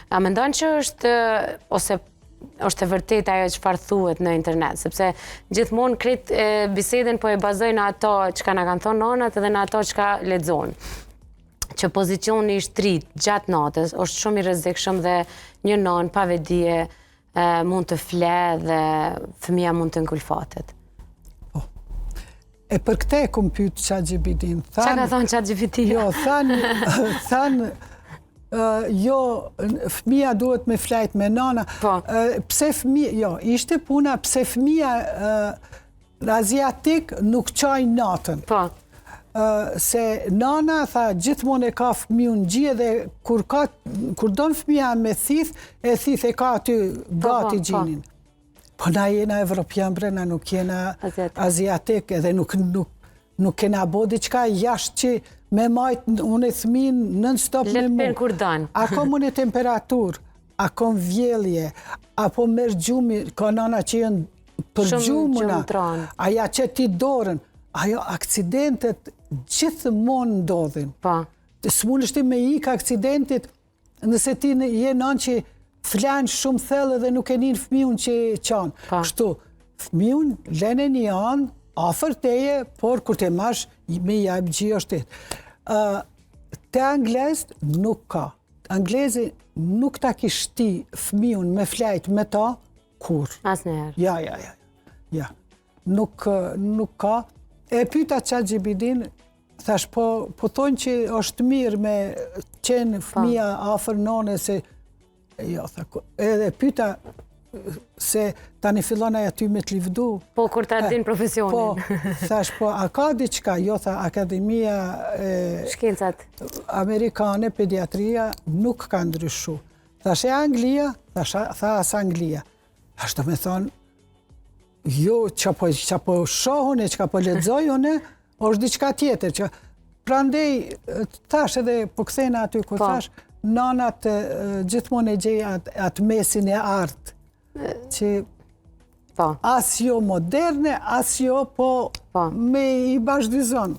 A mendon që ose është e vërtet ajo çfarë thuhet në internet, sepse gjithmonë krejt bisedën po e bazojnë ato çka na kanë thonë nonat edhe në ato çka lexojnë. Që pozicioni i shtrit gjatë natës është shumë i rrezikshëm dhe një non pa vedije mund të fle dhe fëmia mund të ngulfatet. Po. E për këtë e kom pyet ChatGPT-n. Çka ka thonë ChatGPT? Jo, thanë jo, fëmia duhet me flajt me nana. Po. Pse fëmia, jo, ishte puna pse fëmia aziatik nuk qajnë natën. Po. Se nana, tha, gjithmonë e ka fëmijën gjie dhe kur don fëmija me thith, e thith e ka aty gati gjinin. Po na jena evropian brena, nuk jena aziatik edhe nuk kena bo diçka jashtë që me majtë unë e thëmin nën stop me mu. Kur dan. A kom unë temperatur, a kom vjelje, apo merë gjumi, ka nana që jenë për gjumuna, aja që ti dorën, ajo akcidentet gjithmonë ndodhin. Pa. S'mundesh ti me ik akcidentit nëse ti je nën që flan shumë thellë dhe nuk e nin fëmijën që qanë. Kështu, fëmijën lene një anë afër teje, por kur te mash me jap gjio shtet. Te anglezët nuk ka. Anglezi nuk ta kishti fëmijën me flajt me ta kur. Asnjëherë. Ja. Nuk ka. E pyeta ChatGPT-n, thash po thonë që është mirë me qenë fëmija afër none se jo, edhe pyeta se tani fillon aja ty me të livdu. Po, kur ta din profesionin. Po, thash po, a ka diçka? Jo, tha, Akademia Shkencat Amerikane, Pediatria, nuk ka ndryshu. Thash e Anglia, tha as Anglia. Thash do me thonë, jo, që po shohune, që po lexojune, është diçka tjetër. Prandej, thash edhe, po kthena aty ku thash, nanat gjithmonë e gjej atë mesin e artë, që as jo moderne, as jo, po me i bashkëdizon.